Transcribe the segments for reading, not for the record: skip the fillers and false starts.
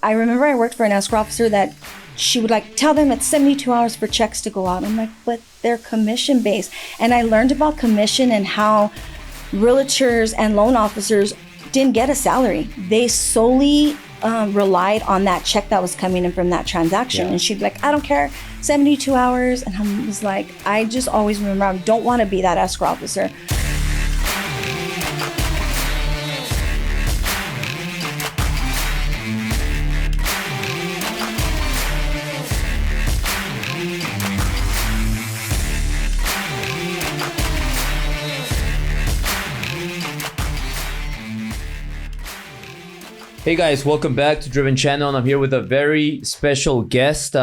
I remember I worked for an escrow officer that she would like tell them it's 72 hours for checks to go out. I'm like, but they're commission based. And I learned about commission and how realtors and loan officers didn't get a salary. They solely relied on that check that was coming in from that transaction. And she'd be like, I don't care, 72 hours. And I was like, I just always remember, I don't want to be that escrow officer. Hey guys, welcome back to Driven Channel, and I'm here with a very special guest,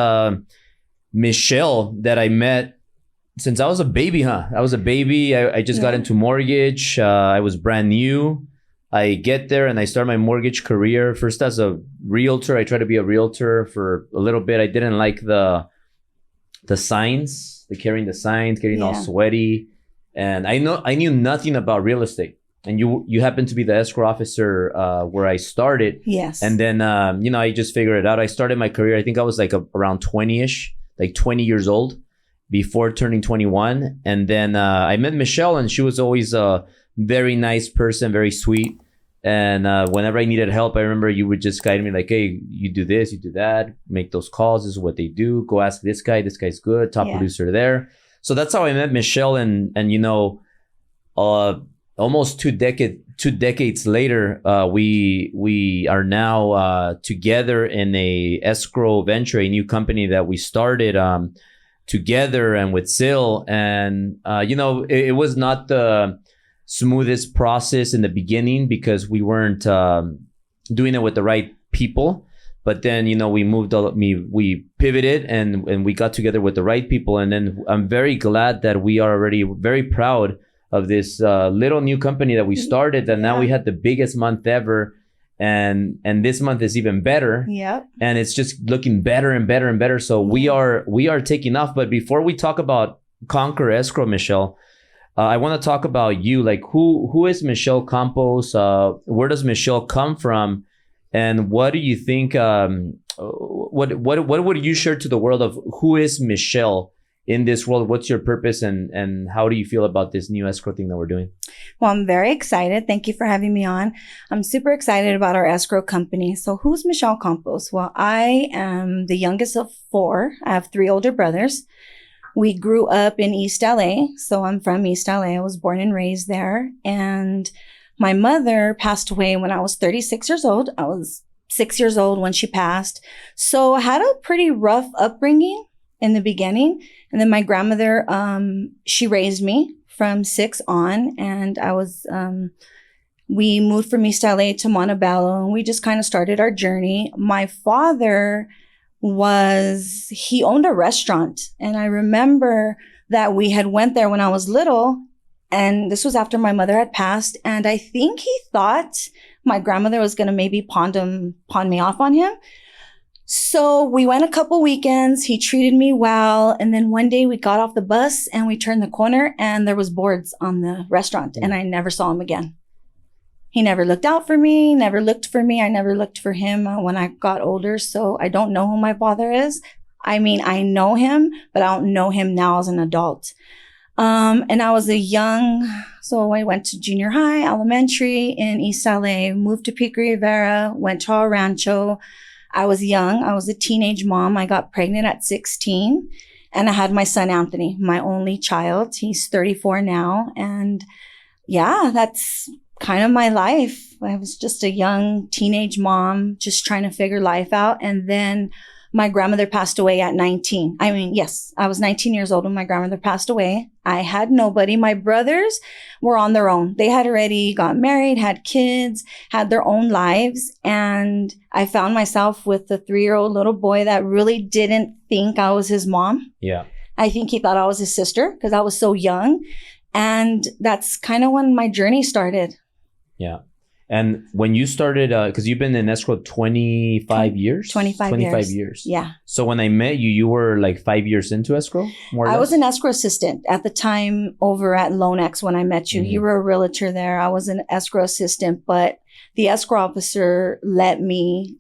Michelle, that I met since I was a baby, I was a baby. I just got into mortgage. I was brand new. I get there and I start my mortgage career first as a realtor. I tried to be a realtor for a little bit. I didn't like the signs, the carrying the signs, getting all sweaty, and I knew nothing about real estate. And you happen to be the escrow officer where I started. Yes. And then, I just figured it out. I started my career, I think I was like around 20-ish, like 20 years old before turning 21. And then I met Michelle, and she was always a very nice person, very sweet. And whenever I needed help, I remember you would just guide me like, hey, you do this, you do that, make those calls. This is what they do. Go ask this guy. This guy's good. Top producer there. So that's how I met Michelle. And almost two decades later, we are now together in a escrow venture, a new company that we started together and with Sil. And it was not the smoothest process in the beginning because we weren't doing it with the right people. But then we pivoted and we got together with the right people. And then I'm very glad that we are already very proud of this little new company that we started, that now we had the biggest month ever, and this month is even better. Yep. And it's just looking better and better and better. So we are taking off. But before we talk about Conquer Escrow, Michelle, I want to talk about you. Like, who is Michelle Campos? Where does Michelle come from? And what do you think? What would you share to the world of who is Michelle in this world? What's your purpose, and how do you feel about this new escrow thing that we're doing? Well, I'm very excited. Thank you for having me on. I'm super excited about our escrow company. So who's Michelle Campos? Well, I am the youngest of 4. I have 3 older brothers. We grew up in East LA. So I'm from East LA. I was born and raised there. And my mother passed away when I was 36 years old. I was 6 years old when she passed. So I had a pretty rough upbringing in the beginning. And then my grandmother, she raised me from 6 on, and I was, we moved from East LA to Montebello, and we just kind of started our journey. My father he owned a restaurant, and I remember that we had went there when I was little, and this was after my mother had passed, and I think he thought my grandmother was going to maybe pawn me off on him. So we went a couple weekends. He treated me well. And then one day we got off the bus and we turned the corner and there was boards on the restaurant, and I never saw him again. He never looked out for me, never looked for me. I never looked for him when I got older. So I don't know who my father is. I mean, I know him, but I don't know him now as an adult. And I was so I went to junior high, elementary in East LA, moved to Pico Rivera, went to El Rancho. I was young. I was a teenage mom. I got pregnant at 16, and I had my son, Anthony, my only child. He's 34 now. And that's kind of my life. I was just a young teenage mom, just trying to figure life out. And then my grandmother passed away at 19. I mean, yes, I was 19 years old when my grandmother passed away. I had nobody. My brothers were on their own. They had already got married, had kids, had their own lives. And I found myself with a 3-year-old little boy that really didn't think I was his mom. Yeah. I think he thought I was his sister because I was so young. And that's kind of when my journey started. Yeah. And when you started, because you've been in escrow 25 years? 25 years. Yeah. So when I met you, you were like 5 years into escrow? More or less? I was an escrow assistant at the time over at LoanX when I met you. Mm-hmm. You were a realtor there. I was an escrow assistant, but the escrow officer let me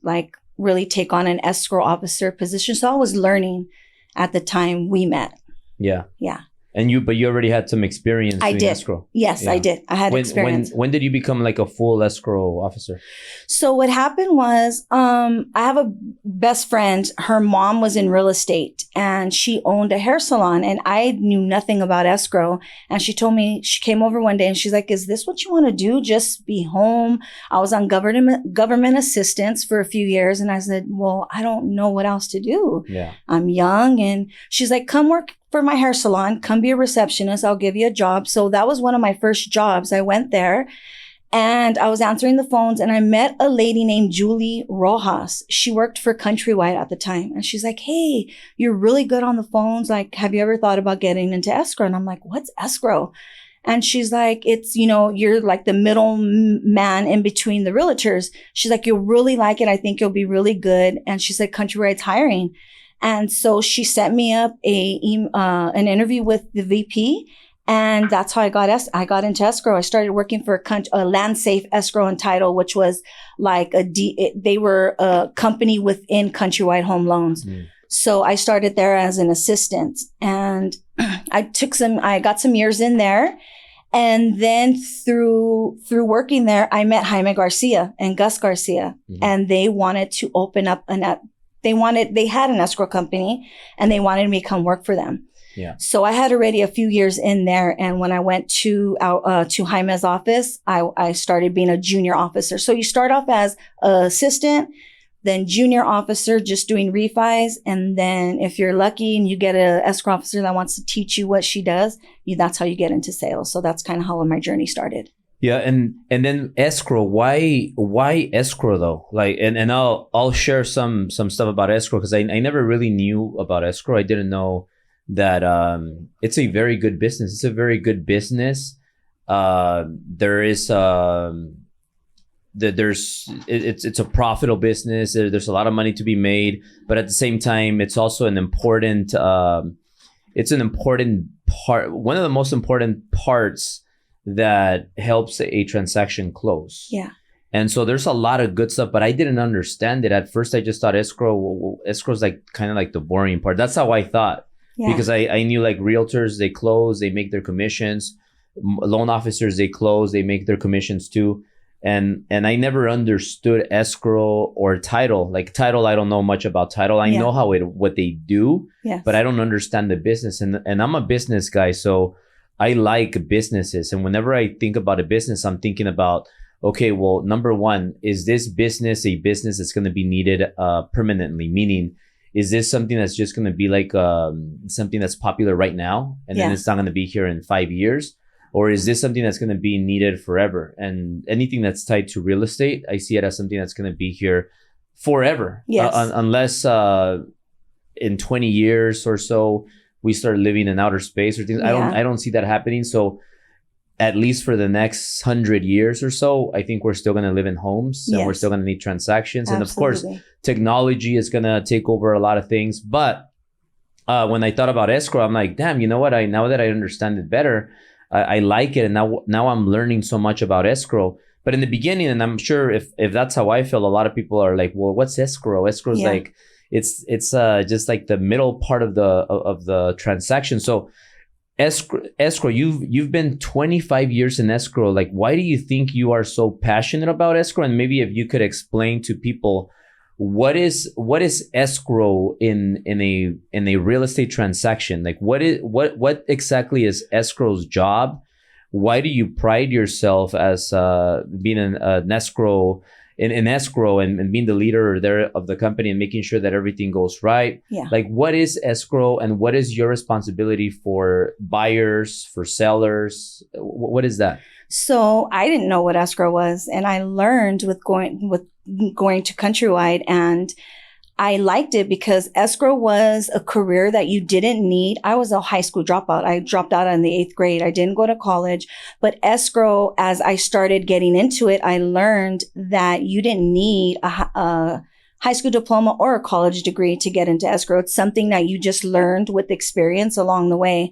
really take on an escrow officer position. So I was learning at the time we met. Yeah. Yeah. But you already had some experience doing escrow. Yes, yeah. I did. I had experience. When did you become like a full escrow officer? So what happened was, I have a best friend. Her mom was in real estate and she owned a hair salon, and I knew nothing about escrow. And she told me, she came over one day and she's like, "Is this what you want to do? Just be home?" I was on government assistance for a few years. And I said, "Well, I don't know what else to do. Yeah. I'm young." And she's like, "Come work for my hair salon. Come be a receptionist. I'll give you a job." So that was one of my first jobs. I went there and I was answering the phones, and I met a lady named Julie Rojas. She worked for Countrywide at the time. And she's like, "Hey, you're really good on the phones. Like, have you ever thought about getting into escrow?" And I'm like, "What's escrow?" And she's like, "It's, you're like the middle man in between the realtors." She's like, "You'll really like it. I think you'll be really good." And she said, "Countrywide's hiring." And so she set me up an interview with the VP, and that's how I got into escrow. I started working for a Land Safe Escrow and Title, which was like they were a company within Countrywide Home Loans. Mm. So I started there as an assistant, and I got some years in there. And then through working there, I met Jaime Garcia and Gus Garcia, mm-hmm. and they wanted to open up they had an escrow company, and they wanted me to come work for them. Yeah. So I had already a few years in there. And when I went to Jaime's office, I started being a junior officer. So you start off as an assistant, then junior officer, just doing refis. And then if you're lucky and you get an escrow officer that wants to teach you what she does, that's how you get into sales. So that's kind of how my journey started. Yeah, and then escrow. Why escrow though? Like, and I'll share some stuff about escrow, because I never really knew about escrow. I didn't know that it's a very good business. It's a very good business. There is it's a profitable business. There's a lot of money to be made, but at the same time, it's also an important part. One of the most important parts that helps a transaction close. Yeah. And so there's a lot of good stuff, but I didn't understand it. At first, I just thought escrow is like kind of like the boring part. That's how I thought. Yeah. Because I knew like realtors, they close, they make their commissions. Loan officers, they close, they make their commissions too. And I never understood escrow or title. Like title, I don't know much about title. I know what they do, yes. But I don't understand the business. And I'm a business guy, so I like businesses. And whenever I think about a business, I'm thinking about, okay, well, number one, is this business a business that's going to be needed permanently? Meaning, is this something that's just going to be like something that's popular right now, and then it's not going to be here in 5 years? Or is this something that's going to be needed forever? And anything that's tied to real estate, I see it as something that's going to be here forever. Yes. Unless in 20 years or so, we start living in outer space or things. Yeah. I don't see that happening. So at least for the next 100 years or so, I think we're still going to live in homes, and we're still going to need transactions. Absolutely. And of course, technology is going to take over a lot of things. But when I thought about escrow, I'm like, damn, you know what? Now that I understand it better, I like it. And now I'm learning so much about escrow. But in the beginning, and I'm sure if that's how I feel, a lot of people are like, well, what's escrow? Escrow is like, it's just like the middle part of the transaction. So escrow, you've been 25 years in escrow. Like, why do you think you are so passionate about escrow? And maybe if you could explain to people, what is escrow in a real estate transaction? Like, what exactly is escrow's job? Why do you pride yourself as being an escrow in escrow and being the leader there of the company and making sure that everything goes right? Yeah. Like, what is escrow, and what is your responsibility for buyers, for sellers? What is that? So I didn't know what escrow was, and I learned with going to Countrywide, and I liked it because escrow was a career that you didn't need. I was a high school dropout. I dropped out in the 8th grade. I didn't go to college, but escrow, as I started getting into it, I learned that you didn't need a high school diploma or a college degree to get into escrow. It's something that you just learned with experience along the way.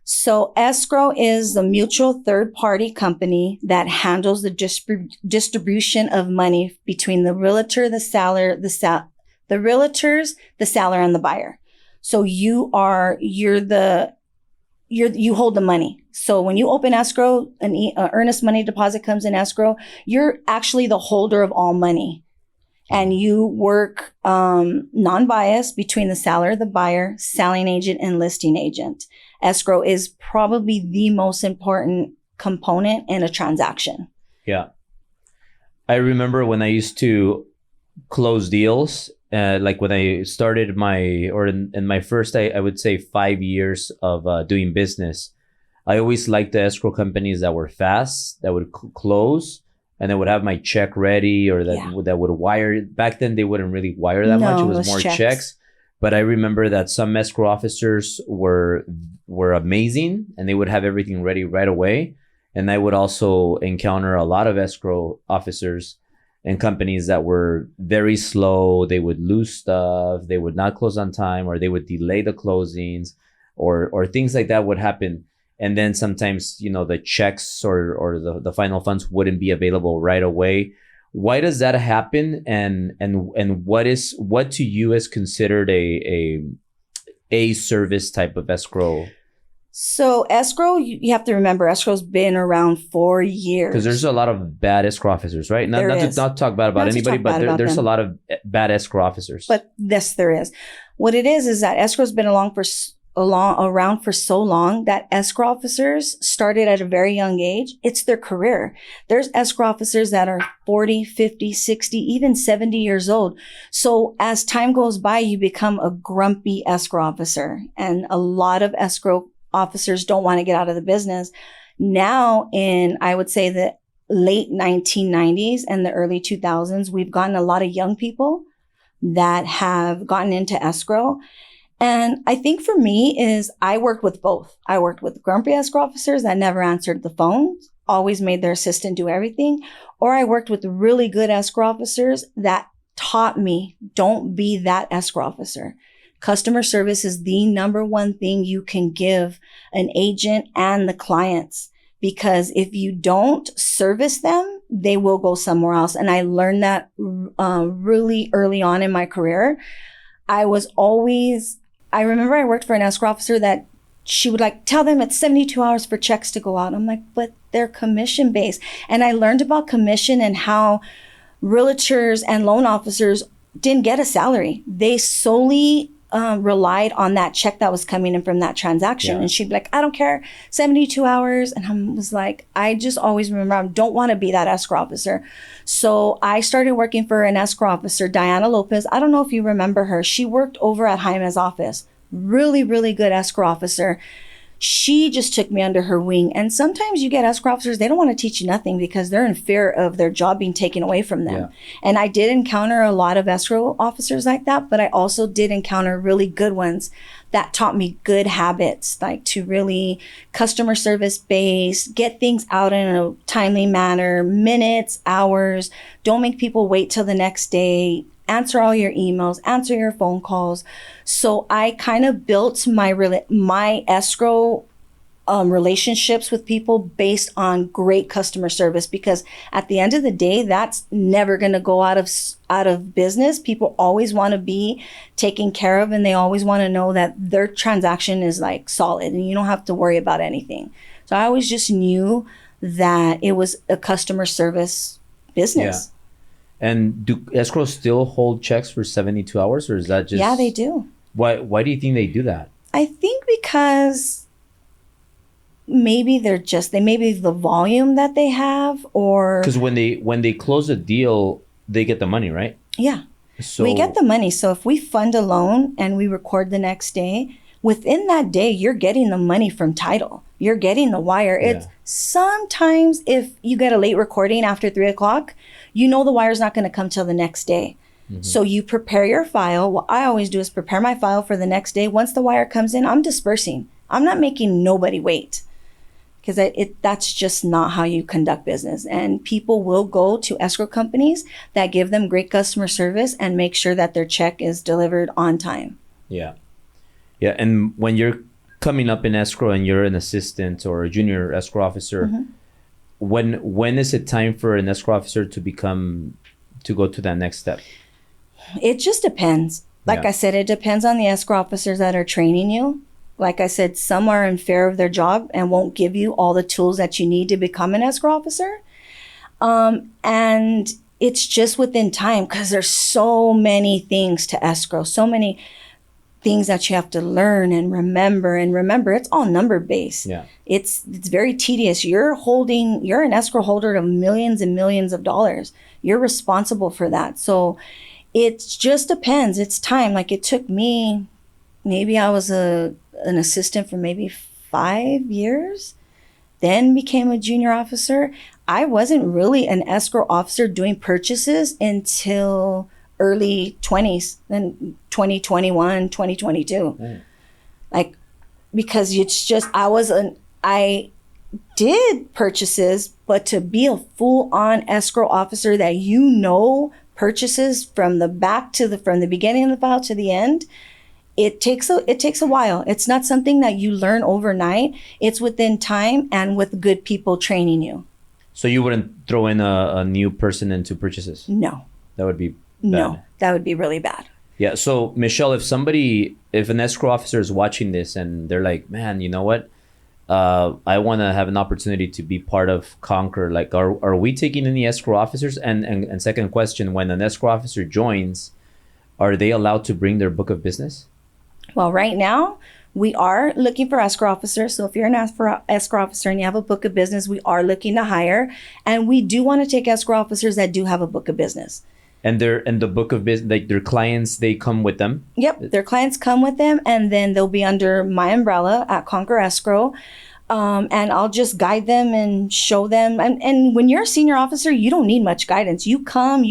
So escrow is the mutual third party company that handles the distribution of money between the realtor, the seller, the realtors, the seller, and the buyer. So you hold the money. So when you open escrow, an earnest money deposit comes in escrow, you're actually the holder of all money. And you work non-biased between the seller, the buyer, selling agent, and listing agent. Escrow is probably the most important component in a transaction. Yeah. I remember when I used to close deals, like when I started in my first, I would say 5 years of doing business, I always liked the escrow companies that were fast, that would close, and I would have my check ready, or that would wire. Back then, they wouldn't really wire that much. It was more checks. But I remember that some escrow officers were amazing, and they would have everything ready right away. And I would also encounter a lot of escrow officers and companies that were very slow. They would lose stuff. They would not close on time, or they would delay the closings, or things like that would happen. And then sometimes, the checks or the final funds wouldn't be available right away. Why does that happen? And what to you is considered a service type of escrow? So escrow, you have to remember, escrow's been around for years. Because there's a lot of bad escrow officers, right? Not to talk bad about anybody, but there's a lot of bad escrow officers. But yes, there is. What it is that escrow's been around for so long that escrow officers started at a very young age. It's their career. There's escrow officers that are 40, 50, 60, even 70 years old. So as time goes by, you become a grumpy escrow officer. And a lot of escrow officers don't want to get out of the business. Now I would say the late 1990s and the early 2000s, we've gotten a lot of young people that have gotten into escrow. And I think for me is I worked with both. I worked with grumpy escrow officers that never answered the phone, always made their assistant do everything. Or I worked with really good escrow officers that taught me, don't be that escrow officer. Customer service is the number one thing you can give an agent and the clients, because if you don't service them, they will go somewhere else. And I learned that really early on in my career. I remember I worked for an escrow officer that she would tell them it's 72 hours for checks to go out. I'm like, but they're commission based. And I learned about commission and how realtors and loan officers didn't get a salary. They solely relied on that check that was coming in from that transaction. Yeah. And she'd be like, I don't care, 72 hours. And I was like, I just always remember, I don't want to be that escrow officer. So I started working for an escrow officer, Diana Lopez. I don't know if you remember her. She worked over at Jaime's office. Really, really good escrow officer. She just took me under her wing. And sometimes you get escrow officers, they don't want to teach you nothing because they're in fear of their job being taken away from them. Yeah. And I did encounter a lot of escrow officers like that, but I also did encounter really good ones that taught me good habits, like to really customer service based, get things out in a timely manner, minutes, hours, don't make people wait till the next day, answer all your emails, answer your phone calls. So I kind of built my escrow relationships with people based on great customer service, because at the end of the day, that's never going to go out of business. People always want to be taken care of, and they always want to know that their transaction is solid and you don't have to worry about anything. So I always just knew that it was a customer service business. Yeah. And do escrows still hold checks for 72 hours, or is that just... Yeah, they do. Why do you think they do that? I think because maybe maybe the volume that they have, or... Because when they close a deal, they get the money, right? Yeah. So we get the money. So if we fund a loan and we record the next day, within that day, you're getting the money from title. You're getting the wire. Yeah. It's sometimes if you get a late recording after 3:00, the wire's not going to come till the next day. Mm-hmm. So you prepare your file. What I always do is prepare my file for the next day. Once the wire comes in, I'm dispersing. I'm not making nobody wait, because that's just not how you conduct business. And people will go to escrow companies that give them great customer service and make sure that their check is delivered on time. Yeah. Yeah. And when you're coming up in escrow and you're an assistant or a junior escrow officer, when is it time for an escrow officer to go to that next step? It just depends. Like I said, it depends on the escrow officers that are training you. Like I said, some are in fear of their job and won't give you all the tools that you need to become an escrow officer. And it's just within time, because there's so many things to escrow, so many things that you have to learn and remember. And remember, it's all number based. Yeah. It's very tedious. You're an escrow holder of millions and millions of dollars. You're responsible for that. So it just depends. It's time. Like, it took me, maybe I was an assistant for maybe 5 years, then became a junior officer. I wasn't really an escrow officer doing purchases until early 20s, then 2021, 2022. Like, because it's just, I did purchases, but to be a full-on escrow officer that purchases from the beginning of the file to the end, it takes a while. It's not something that you learn overnight. It's within time and with good people training you. So you wouldn't throw in a new person into purchases? No. That would be bad. No, that would be really bad. Yeah. So Michelle, if an escrow officer is watching this and they're like, man, you know what? I want to have an opportunity to be part of Conquer. Like, are we taking any escrow officers? And second question, when an escrow officer joins, are they allowed to bring their book of business? Well, right now, we are looking for escrow officers. So if you're an escrow officer and you have a book of business, we are looking to hire. And we do want to take escrow officers that do have a book of business. And the book of business, like their clients, they come with them? Yep, their clients come with them, and then they'll be under my umbrella at Conquer Escrow. And I'll just guide them and show them. And when you're a senior officer, you don't need much guidance. You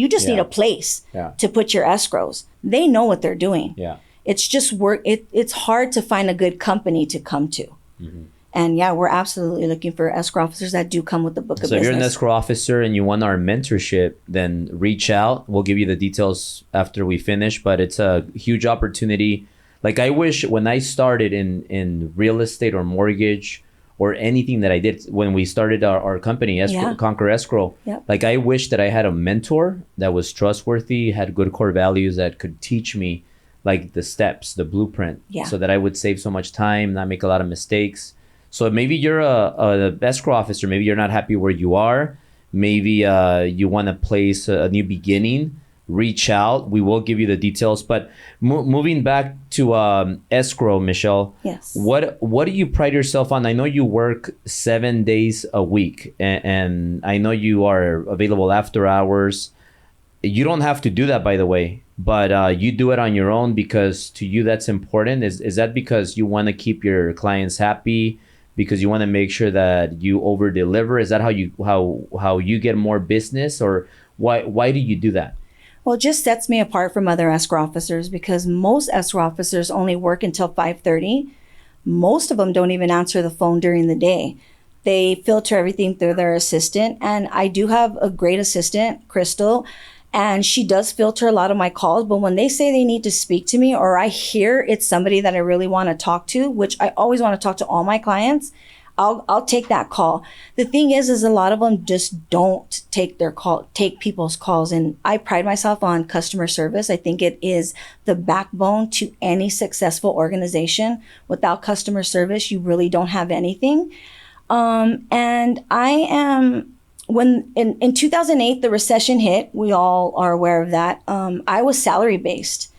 just need a place to put your escrows. They know what they're doing. Yeah. It's just work. It's hard to find a good company to come to. Mm-hmm. And we're absolutely looking for escrow officers that do come with the book of business. So if you're an escrow officer and you want our mentorship, then reach out. We'll give you the details after we finish, but it's a huge opportunity. Like, I wish when I started in real estate or mortgage or anything that I did when we started our company, Conquer Escrow, like, I wish that I had a mentor that was trustworthy, had good core values, that could teach me like the steps, the blueprint, so that I would save so much time, not make a lot of mistakes. So maybe you're a escrow officer. Maybe you're not happy where you are. Maybe you want to place a new beginning. Reach out. We will give you the details. But moving back to escrow, Michelle. Yes. What do you pride yourself on? I know you work 7 days a week, and I know you are available after hours. You don't have to do that, by the way, but you do it on your own because to you that's important. Is that because you want to keep your clients happy? Because you want to make sure that you over deliver? Is that how you get more business, or why do you do that? Well, it just sets me apart from other escrow officers, because most escrow officers only work until 5:30. Most of them don't even answer the phone during the day. They filter everything through their assistant. And I do have a great assistant, Crystal, and she does filter a lot of my calls. But when they say they need to speak to me, or I hear it's somebody that I really want to talk to, which I always want to talk to all my clients, I'll take that call. The thing is a lot of them just don't take people's calls. And I pride myself on customer service. I think it is the backbone to any successful organization. Without customer service, you really don't have anything. And I am... When in 2008, the recession hit, we all are aware of that. I was salary based.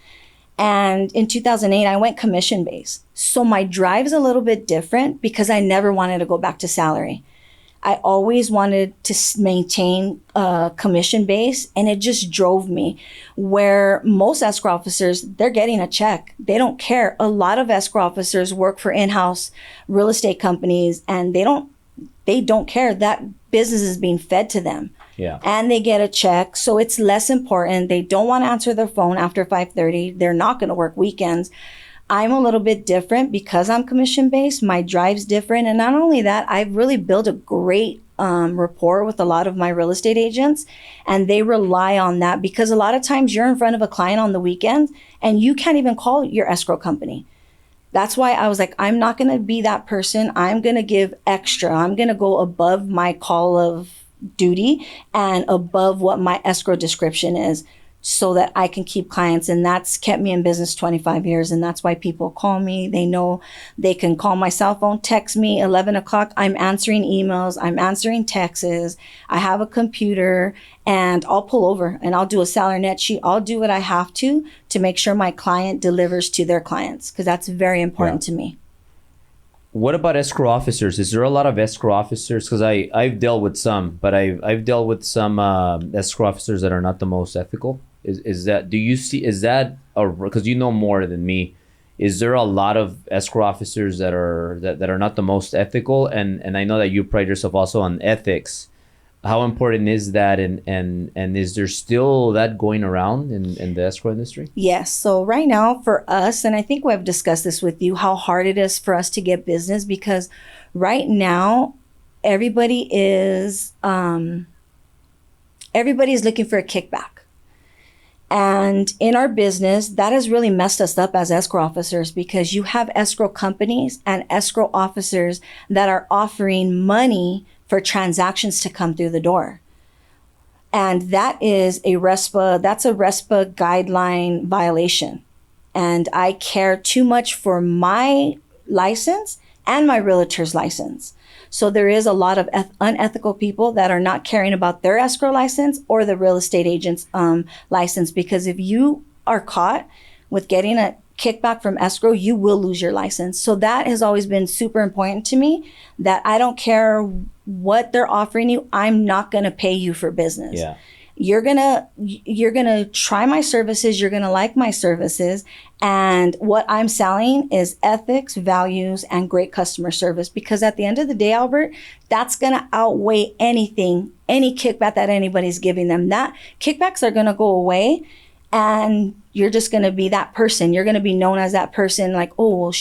And in 2008, I went commission based. So my drive is a little bit different because I never wanted to go back to salary. I always wanted to maintain commission base, and it just drove me. Where most escrow officers, they're getting a check. They don't care. A lot of escrow officers work for in-house real estate companies, and they don't care. That business is being fed to them. Yeah. And they get a check. So it's less important. They don't want to answer their phone after 5:30. They're not going to work weekends. I'm a little bit different because I'm commission based. My drive's different. And not only that, I've really built a great rapport with a lot of my real estate agents, and they rely on that because a lot of times you're in front of a client on the weekend and you can't even call your escrow company. That's why I was like, I'm not going to be that person. I'm going to give extra. I'm going to go above my call of duty and above what my escrow description is, so that I can keep clients. And that's kept me in business 25 years. And that's why people call me. They know they can call my cell phone, text me 11 o'clock. I'm answering emails. I'm answering texts. I have a computer, and I'll pull over and I'll do a salary net sheet. I'll do what I have to make sure my client delivers to their clients, because that's very important to me. What about escrow officers? Is there a lot of escrow officers? Because I've dealt with some, but I've dealt with some escrow officers that are not the most ethical. Is that, do you see, is that because you know more than me, is there a lot of escrow officers that are not the most ethical? And I know that you pride yourself also on ethics. How important is that, and is there still that going around in the escrow industry? Yes. So right now for us, and I think we've discussed this with you, how hard it is for us to get business, because right now everybody is looking for a kickback. And in our business, that has really messed us up as escrow officers, because you have escrow companies and escrow officers that are offering money for transactions to come through the door. And that is a RESPA guideline violation. And I care too much for my license and my realtor's license. So there is a lot of unethical people that are not caring about their escrow license or the real estate agent's license, because if you are caught with getting a kickback from escrow, you will lose your license. So that has always been super important to me, that I don't care what they're offering you. I'm not going to pay you for business. Yeah. You're going to try my services. You're going to like my services. And what I'm selling is ethics, values, and great customer service. Because at the end of the day, Albert, that's going to outweigh anything, any kickback that anybody's giving them. That kickbacks are going to go away. And you're just going to be that person. You're going to be known as that person, like, oh, well,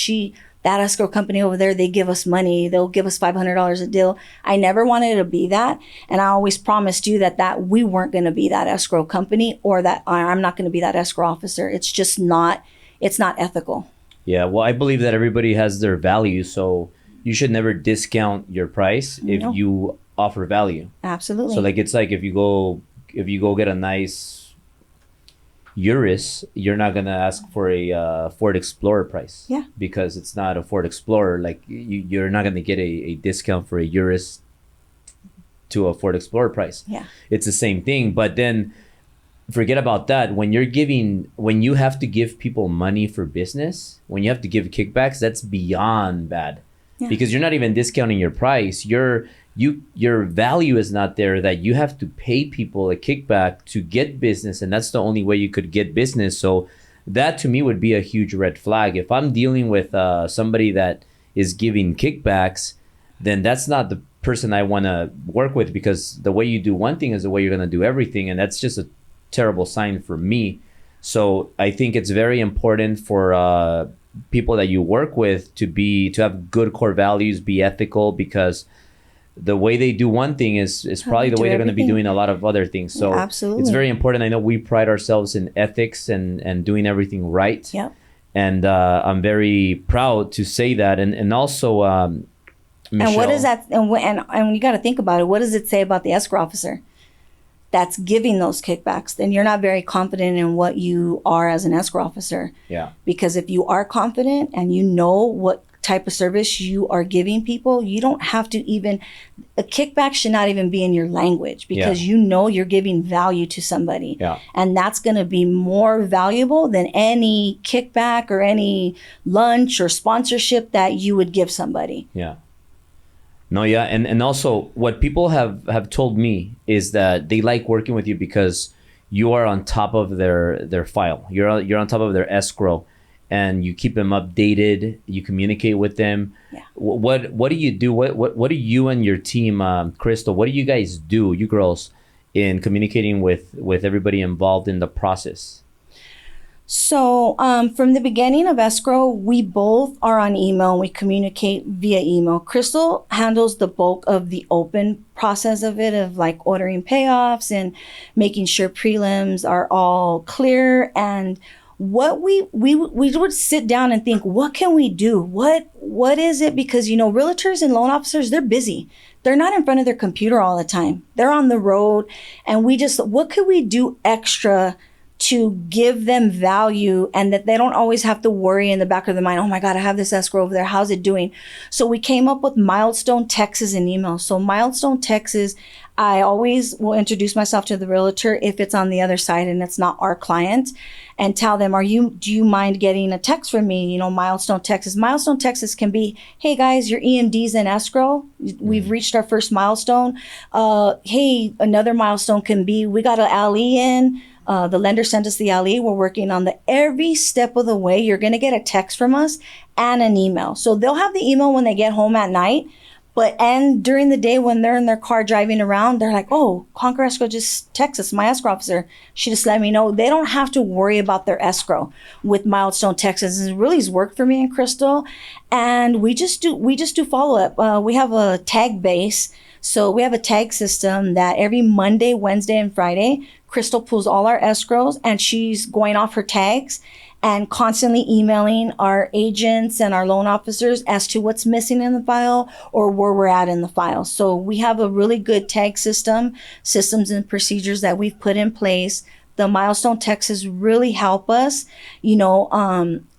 that escrow company over there, they give us money. They'll give us $500 a deal. I never wanted to be that. And I always promised you that we weren't going to be that escrow company, or that I'm not going to be that escrow officer. It's just not, it's not ethical. Yeah. Well, I believe that everybody has their value. So you should never discount your price if you offer value. Absolutely. So like, it's like if you go get a nice Urus, you're not gonna ask for a Ford Explorer price. Yeah. Because it's not a Ford Explorer. Like you're not gonna get a discount for a Urus to a Ford Explorer price. Yeah. It's the same thing. But then forget about that. When you have to give people money for business, when you have to give kickbacks, that's beyond bad. Yeah. Because you're not even discounting your price. Your value is not there, that you have to pay people a kickback to get business, and that's the only way you could get business. So that to me would be a huge red flag. If I'm dealing with somebody that is giving kickbacks, then that's not the person I want to work with, because the way you do one thing is the way you're going to do everything, and that's just a terrible sign for me. So I think it's very important for people that you work with to have good core values, be ethical, because the way they do one thing is probably the way they're going to be doing a lot of other things. So absolutely, it's very important. I know we pride ourselves in ethics and doing everything right. Yeah. And I'm very proud to say that. And also, Michelle, and what is that? And you got to think about it. What does it say about the escrow officer that's giving those kickbacks? Then you're not very confident in what you are as an escrow officer. Yeah. Because if you are confident and you know what type of service you are giving people, you don't have to even, a kickback should not even be in your language, because you know you're giving value to somebody. Yeah. And that's going to be more valuable than any kickback or any lunch or sponsorship that you would give somebody. Yeah. No, yeah. And also what people have told me is that they like working with you because you are on top of their file. You're on top of their escrow. And you keep them updated. You communicate with them. Yeah. What do you do? What do you and your team, Crystal? What do you guys do, you girls, in communicating with everybody involved in the process? So from the beginning of escrow, we both are on email. We communicate via email. Crystal handles the bulk of the open process of it, of like ordering payoffs and making sure prelims are all clear. And what we would sit down and think, what can we do? What is it? Because, you know, realtors and loan officers, they're busy. They're not in front of their computer all the time. They're on the road. And what could we do extra to give them value, and that they don't always have to worry in the back of their mind, oh my God, I have this escrow over there. How's it doing? So we came up with milestone texts and emails. So milestone texts, I always will introduce myself to the realtor if it's on the other side and it's not our client, and tell them, do you mind getting a text from me? You know, milestone texts. Milestone texts can be, hey guys, your EMD's in escrow. We've reached our first milestone. Hey, another milestone can be, we got an LE in. The lender sent us the LE. We're working on every step of the way. You're going to get a text from us and an email. So they'll have the email when they get home at night, and during the day when they're in their car driving around, they're like, oh, Conquer Escrow just texted us, my escrow officer. She just let me know. They don't have to worry about their escrow with milestone texts. It really has worked for me and Crystal. And we just do follow up. We have a tag base. So we have a tag system that every Monday, Wednesday, and Friday, Crystal pulls all our escrows, and she's going off her tags and constantly emailing our agents and our loan officers as to what's missing in the file or where we're at in the file. So we have a really good tag systems and procedures that we've put in place. The milestone texts really help us, you know,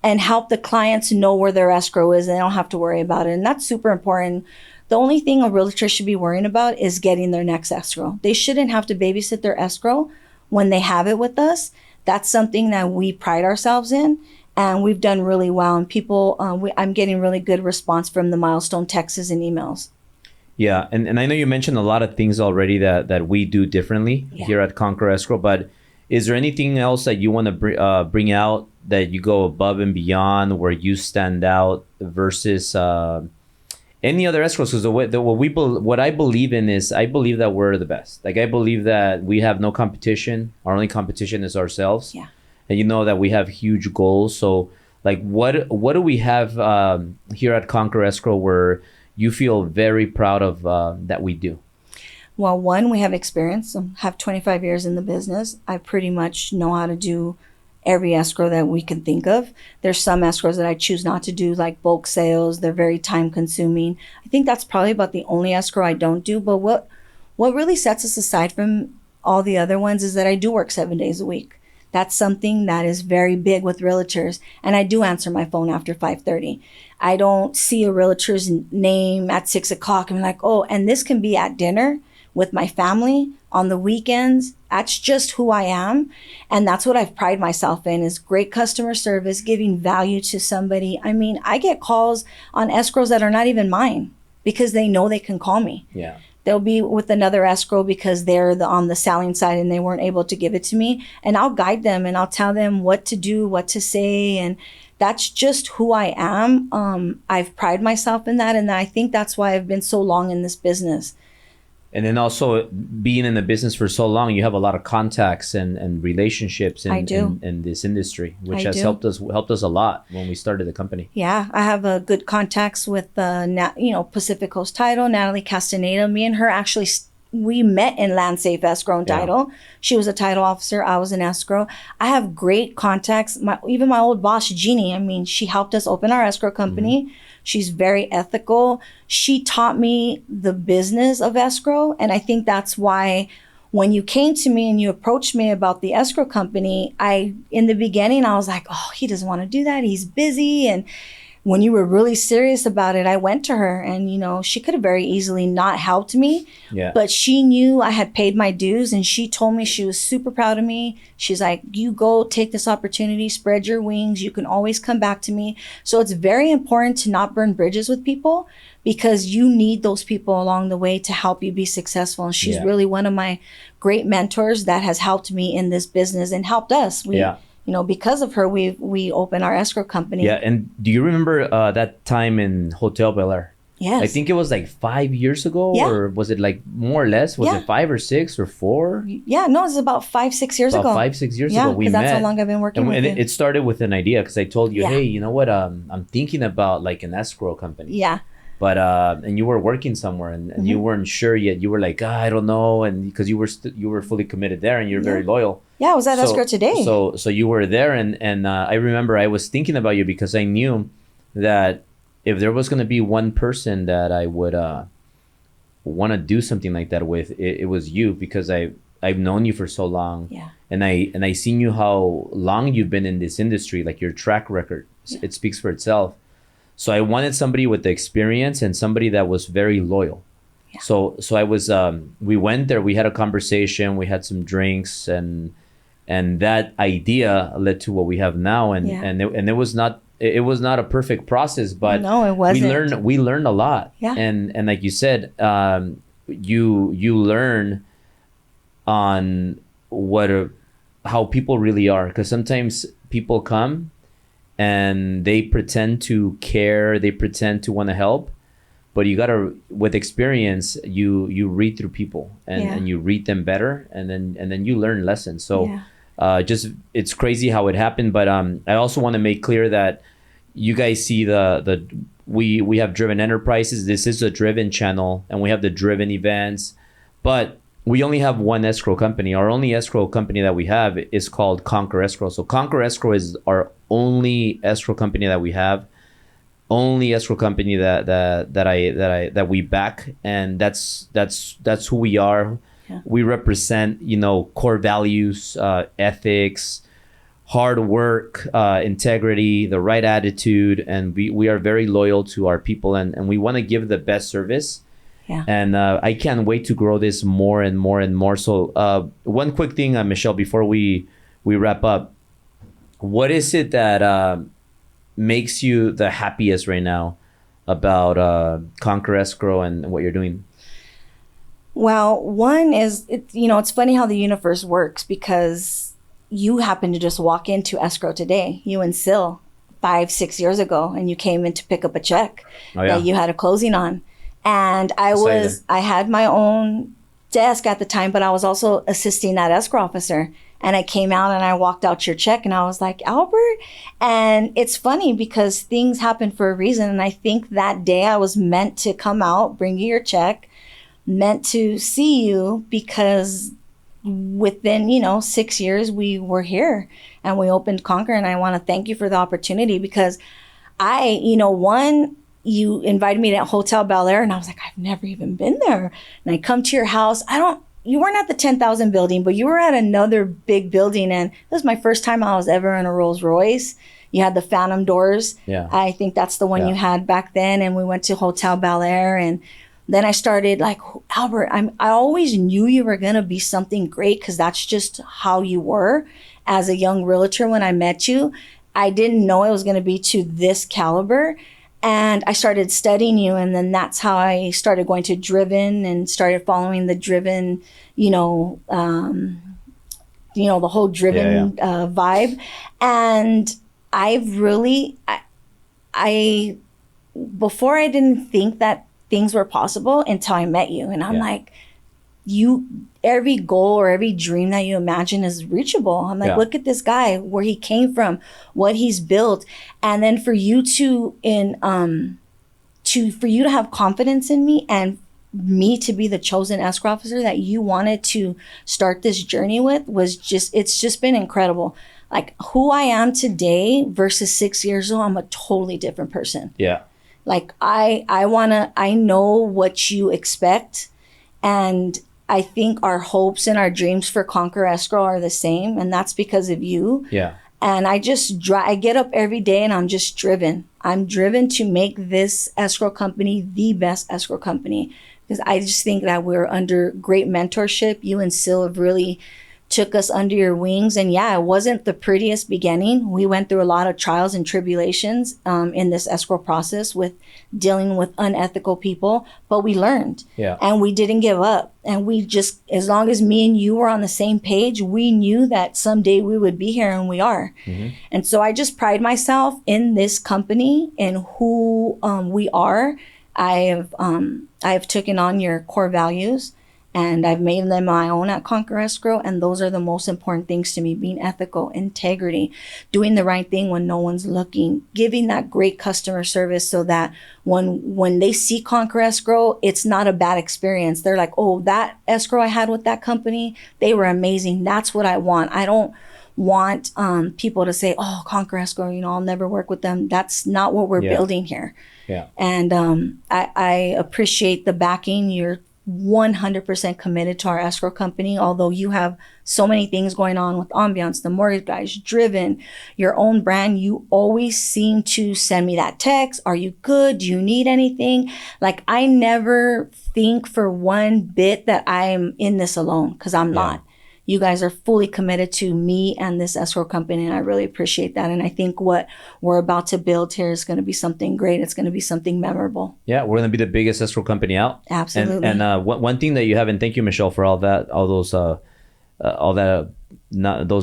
and help the clients know where their escrow is. They don't have to worry about it. And that's super important. The only thing a realtor should be worrying about is getting their next escrow. They shouldn't have to babysit their escrow when they have it with us. That's something that we pride ourselves in, and we've done really well. And people, I'm getting really good response from the milestone texts and emails. Yeah, and I know you mentioned a lot of things already that we do differently here at Conquer Escrow, but is there anything else that you want to bring out that you go above and beyond, where you stand out versus any other escrows? Because what I believe in is, I believe that we're the best. Like, I believe that we have no competition. Our only competition is ourselves. Yeah. And you know that we have huge goals. So like, what do we have here at Conquer Escrow where you feel very proud of that we do? Well, one, we have experience. I have 25 years in the business. I pretty much know how to do every escrow that we can think of. There's some escrows that I choose not to do, like bulk sales. They're very time consuming. I think that's probably about the only escrow I don't do. But what really sets us aside from all the other ones is that I do work 7 days a week. That's something that is very big with realtors. And I do answer my phone after 5:30. I don't see a realtor's name at 6 o'clock and be like, oh, and this can be at dinner with my family on the weekends. That's just who I am. And that's what I've prided myself in, is great customer service, giving value to somebody. I mean, I get calls on escrows that are not even mine because they know they can call me. Yeah. They'll be with another escrow because they're on the selling side and they weren't able to give it to me. And I'll guide them and I'll tell them what to do, what to say. And that's just who I am. I've prided myself in that. And I think that's why I've been so long in this business. And then also, being in the business for so long, you have a lot of contacts and relationships in this industry, which has helped us a lot when we started the company. Yeah, I have good contacts with Pacific Coast Title, Natalie Castaneda. Me and her actually we met in Land Safe Escrow and Title. Yeah. She was a title officer. I was an escrow. I have great contacts. Even my old boss, Jeannie, I mean, she helped us open our escrow company. Mm-hmm. She's very ethical. She taught me the business of escrow. And I think that's why when you came to me and you approached me about the escrow company, in the beginning, I was like, oh, he doesn't want to do that. He's busy. And when you were really serious about it, I went to her and, she could have very easily not helped me. Yeah. But she knew I had paid my dues and she told me she was super proud of me. She's like, you go take this opportunity, spread your wings. You can always come back to me. So it's very important to not burn bridges with people because you need those people along the way to help you be successful. And she's really one of my great mentors that has helped me in this business and helped us. Because of her, we opened our escrow company. Yeah, and do you remember that time in Hotel Bel Air? Yes. I think it was like 5 years ago, or was it like more or less? Was it 5 or 6 or 4? Yeah, no, it was about 5-6 years ago. About 5-6 years ago, we met. That's how long I've been working with you. And it started with an idea because I told you, hey, you know what? I'm thinking about like an escrow company. Yeah. But and you were working somewhere, and you weren't sure yet. You were like, I don't know, and because you were fully committed there, and you're very loyal. Yeah, I was at Escrow today. So you were there, and I remember I was thinking about you because I knew that if there was going to be one person that I would want to do something like that with, it was you, because I've known you for so long. Yeah. And I seen you how long you've been in this industry, like your track record. It speaks for itself. So I wanted somebody with the experience and somebody that was very loyal. Yeah. So I was we went there, we had a conversation, we had some drinks, and that idea led to what we have now. And it was not a perfect process, but no, it wasn't. We learned a lot. Yeah. And like you said, you learn on how people really are, because sometimes people come and they pretend to care, they pretend to want to help, but you gotta, with experience, you read through people and you read them better, and then you learn lessons. So just, it's crazy how it happened. But I also want to make clear that you guys see we have Driven Enterprises. This is a Driven channel, and we have the Driven events, but we only have one escrow company. Our only escrow company that we have is called Conquer Escrow. So Conquer Escrow is our only escrow company that we have, only escrow company that we back, and that's who we are. Yeah. We represent, core values, ethics, hard work, integrity, the right attitude, and we are very loyal to our people, and we want to give the best service. Yeah. And I can't wait to grow this more and more and more. So one quick thing, Michelle, before we wrap up, what is it that makes you the happiest right now about Conquer Escrow and what you're doing? Well, one is, it's funny how the universe works, because you happen to just walk into Escrow today, you and Sil, 5-6 years ago, and you came in to pick up a check that you had a closing on. And I had my own desk at the time, but I was also assisting that escrow officer. And I came out and I walked out your check, and I was like, Albert. And it's funny because things happen for a reason. And I think that day I was meant to come out, bring you your check, meant to see you, because within, 6 years we were here and we opened Conquer. And I want to thank you for the opportunity, because you invited me to Hotel Bel Air, and I was like, I've never even been there. And I come to your house. You weren't at the 10,000 building, but you were at another big building. And this was my first time I was ever in a Rolls Royce. You had the Phantom doors. Yeah. I think that's the one you had back then. And we went to Hotel Bel Air. And then I started like, Albert, I always knew you were going to be something great, because that's just how you were as a young realtor when I met you. I didn't know it was going to be to this caliber. And I started studying you, and then that's how I started going to Driven and started following the Driven, the whole Driven vibe. And I've really, before I didn't think that things were possible until I met you. And I'm like, every goal or every dream that you imagine is reachable. I'm like, look at this guy, where he came from, what he's built. And then for you to have confidence in me, and me to be the chosen escrow officer that you wanted to start this journey with, it's just been incredible. Like, who I am today versus 6 years ago, I'm a totally different person. Yeah. Like, I know what you expect, and I think our hopes and our dreams for Conquer Escrow are the same, and that's because of you. Yeah. And I get up every day and I'm just driven. I'm driven to make this escrow company the best escrow company, because I just think that we're under great mentorship. You and Sil have really took us under your wings. And it wasn't the prettiest beginning. We went through a lot of trials and tribulations in this escrow process with dealing with unethical people, but we learned. Yeah. And we didn't give up. And we just, as long as me and you were on the same page, we knew that someday we would be here, and we are. Mm-hmm. And so I just pride myself in this company and who we are. I have taken on your core values, And I've made them my own at Conquer Escrow. And those are the most important things to me: being ethical, integrity, doing the right thing when no one's looking, giving that great customer service so that when they see Conquer Escrow, it's not a bad experience. They're like, oh, that escrow I had with that company, they were amazing. That's what I want. I don't want people to say, oh, Conquer Escrow, I'll never work with them. That's not what we're building here. Yeah. And I appreciate the backing. You're 100% committed to our escrow company, although you have so many things going on with Ambiance, the Mortgage Guys, Driven, your own brand. You always seem to send me that text. Are you good? Do you need anything? Like, I never think for one bit that I'm in this alone, because I'm not. You guys are fully committed to me and this escrow company, and I really appreciate that. And I think what we're about to build here is going to be something great. It's going to be something memorable. Yeah, we're going to be the biggest escrow company out. Absolutely. And one thing that you have, and thank you, Michelle, for all those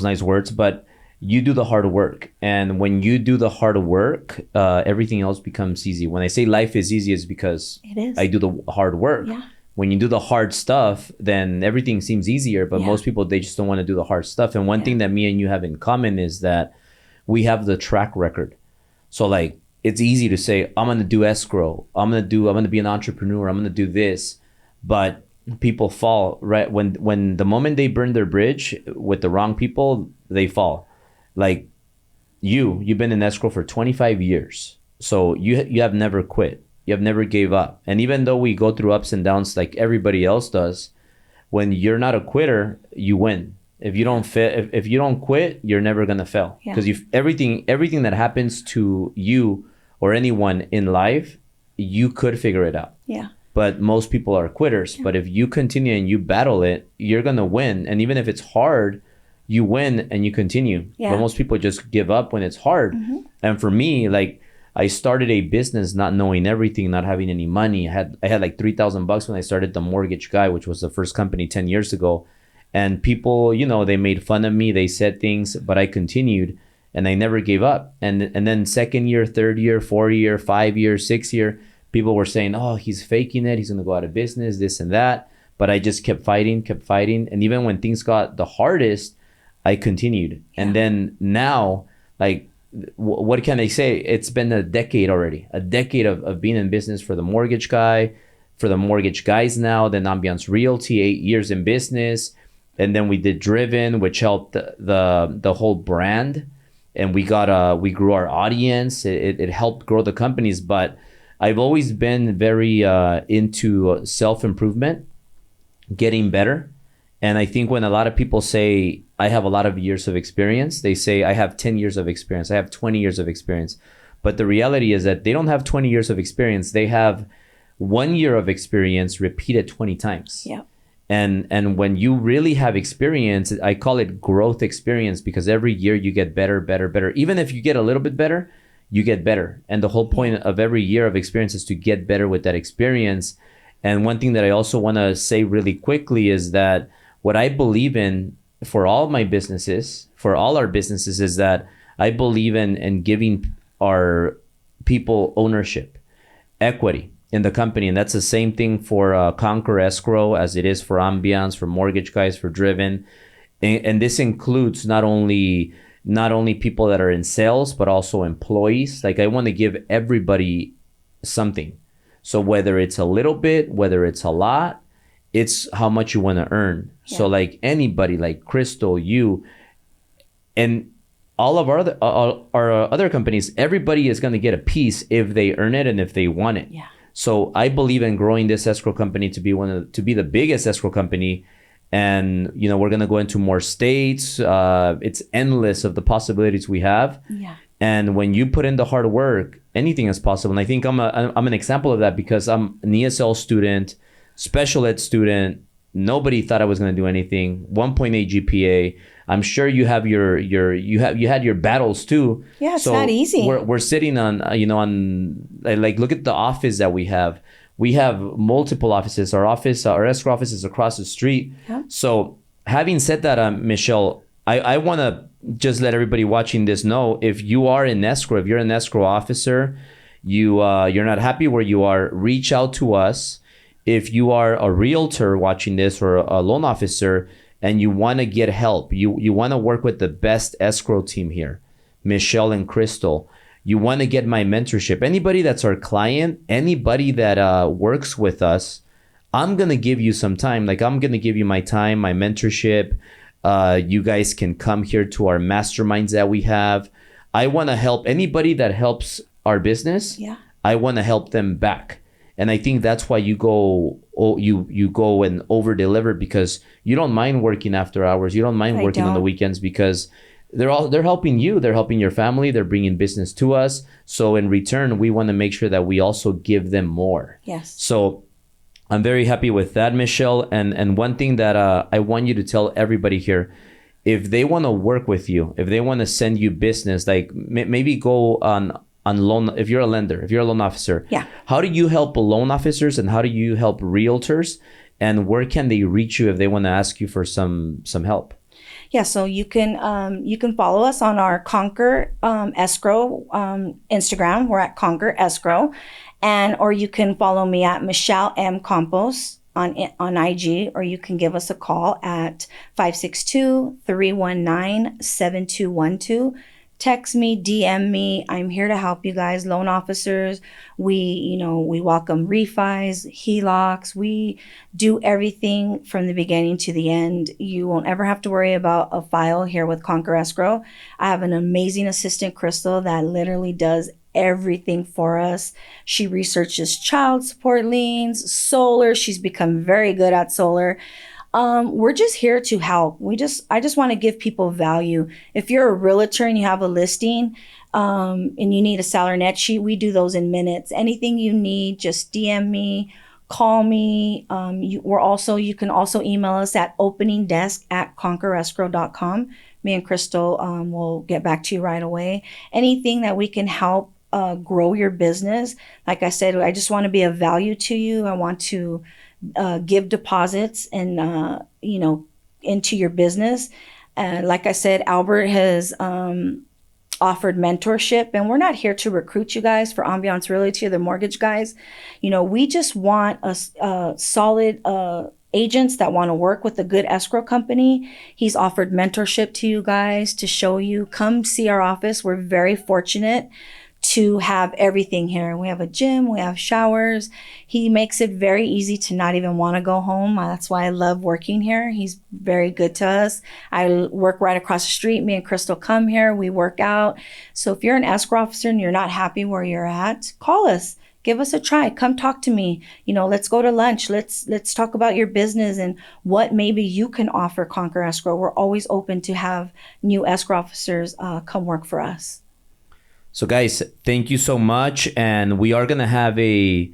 nice words, but you do the hard work. And when you do the hard work, everything else becomes easy. When I say life is easy, it's because it is. I do the hard work. Yeah. When you do the hard stuff, then everything seems easier. But most people, they just don't want to do the hard stuff. And one thing that me and you have in common is that we have the track record. So like, it's easy to say, I'm going to do escrow. I'm going to be an entrepreneur. I'm going to do this. But people fall, right? When the moment they burn their bridge with the wrong people, they fall. Like you've been in escrow for 25 years. So you have never quit. You have never gave up. And even though we go through ups and downs like everybody else does, when you're not a quitter, you win. If you don't if you don't quit, you're never gonna fail. Because everything that happens to you or anyone in life, you could figure it out. Yeah. But most people are quitters. Yeah. But if you continue and you battle it, you're gonna win. And even if it's hard, you win and you continue. Yeah. But most people just give up when it's hard. Mm-hmm. And for me, like, I started a business not knowing everything, not having any money. I had like $3,000 when I started the Mortgage Guy, which was the first company 10 years ago. And people, they made fun of me. They said things, but I continued and I never gave up. And then second year, third year, 4th year, 5 year, 6th year, people were saying, oh, he's faking it. He's going to go out of business, this and that. But I just kept fighting. And even when things got the hardest, I continued. Yeah. And then now, like, what can I say? It's been a decade already, of being in business for the Mortgage Guy, for the Mortgage Guys now, then Ambiance Realty, 8 years in business. And then we did Driven, which helped the whole brand. And we grew our audience. It helped grow the companies. But I've always been very into self-improvement, getting better. And I think when a lot of people say, I have a lot of years of experience, they say, I have 10 years of experience. I have 20 years of experience. But the reality is that they don't have 20 years of experience. They have 1 year of experience repeated 20 times. Yeah. And when you really have experience, I call it growth experience, because every year you get better. Even if you get a little bit better, you get better. And the whole point of every year of experience is to get better with that experience. And one thing that I also want to say really quickly is that what I believe in for all my businesses, for all our businesses, is that I believe in giving our people ownership, equity in the company. And that's the same thing for Conquer Escrow as it is for Ambiance, for Mortgage Guys, for Driven. And this includes not only people that are in sales, but also employees. Like, I want to give everybody something. So whether it's a little bit, whether it's a lot, it's how much you want to earn. Yeah. So like anybody, like Crystal, you, and all of our other companies, everybody is going to get a piece if they earn it and if they want it. Yeah. So I believe in growing this escrow company to be the biggest escrow company. And, we're going to go into more states. It's endless of the possibilities we have. Yeah. And when you put in the hard work, anything is possible. And I think I'm an example of that, because I'm an ESL student, special ed student. Nobody thought I was going to do anything. 1.8 GPA. I'm sure you have you had your battles too. Yeah, it's not easy. We're sitting on like, look at the office that we have. We have multiple offices. Our escrow office is across the street. Yeah. So having said that, Michelle, I want to just let everybody watching this know, if you are in escrow, if you're an escrow officer, you're not happy where you are, reach out to us. if you are a realtor watching this or a loan officer and you want to get help, you want to work with the best escrow team here, Michelle and Crystal, you want to get my mentorship, anybody that's our client, anybody that works with us, I'm going to give you some time. Like, I'm going to give you my time, my mentorship. You guys can come here to our masterminds that we have. I want to help anybody that helps our business. Yeah. I want to help them back. And I think that's why you go and over deliver, because you don't mind working after hours. You don't mind working on the weekends, because they're helping you. They're helping your family. They're bringing business to us. So in return, we want to make sure that we also give them more. Yes. So I'm very happy with that, Michelle. And one thing that I want you to tell everybody here, if they want to work with you, if they want to send you business, like maybe go on loan, if you're a lender, if you're a loan officer, yeah. How do you help loan officers and how do you help realtors? And where can they reach you if they want to ask you for some help? Yeah, so you can follow us on our Conquer Escrow Instagram. We're at Conquer Escrow, or you can follow me at Michelle M. Campos on IG, or you can give us a call at 562-319-7212. Text me, DM me. I'm here to help you guys, loan officers. We welcome refis, HELOCs. We do everything from the beginning to the end. You won't ever have to worry about a file here with Conquer Escrow. I have an amazing assistant, Crystal, that literally does everything for us. She researches child support liens, solar. She's become very good at solar. We're just here to help. I just want to give people value. If you're a realtor and you have a listing, and you need a seller net sheet, we do those in minutes. Anything you need, just DM me, call me. You can also email us at openingdesk@conquerescrow.com. Me and Crystal will get back to you right away. Anything that we can help grow your business. Like I said, I just want to be of value to you. I want to give deposits and into your business. Like I said, Albert has offered mentorship, and we're not here to recruit you guys for Ambiance Realty or the mortgage guys. We just want a solid agents that want to work with a good escrow company. He's offered mentorship to you guys to show you. Come see our office. We're very fortunate to have everything here. We have a gym, we have showers. He makes it very easy to not even want to go home. That's why I love working here. He's very good to us. I work right across the street. Me and Crystal come here, we work out. So if you're an escrow officer and you're not happy where you're at, call us. Give us a try. Come talk to me. Let's go to lunch. Let's talk about your business and what maybe you can offer Conquer Escrow. We're always open to have new escrow officers come work for us. So guys, thank you so much. And we are going to have a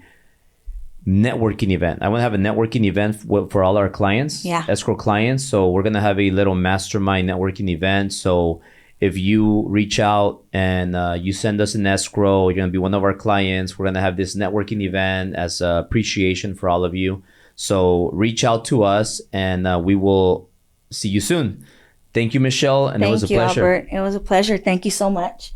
networking event. I want to have a networking event for all our clients, escrow clients. So we're going to have a little mastermind networking event. So if you reach out and you send us an escrow, you're going to be one of our clients. We're going to have this networking event as appreciation for all of you. So reach out to us and we will see you soon. Thank you, Michelle. And it was a pleasure. Thank you, Albert. It was a pleasure. Thank you so much.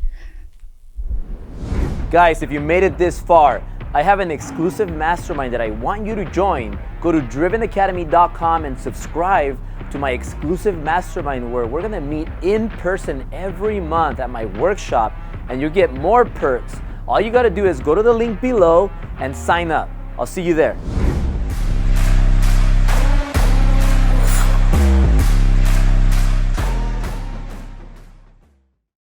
Guys, if you made it this far, I have an exclusive mastermind that I want you to join. Go to drivenacademy.com and subscribe to my exclusive mastermind where we're going to meet in person every month at my workshop and you get more perks. All you got to do is go to the link below and sign up. I'll see you there.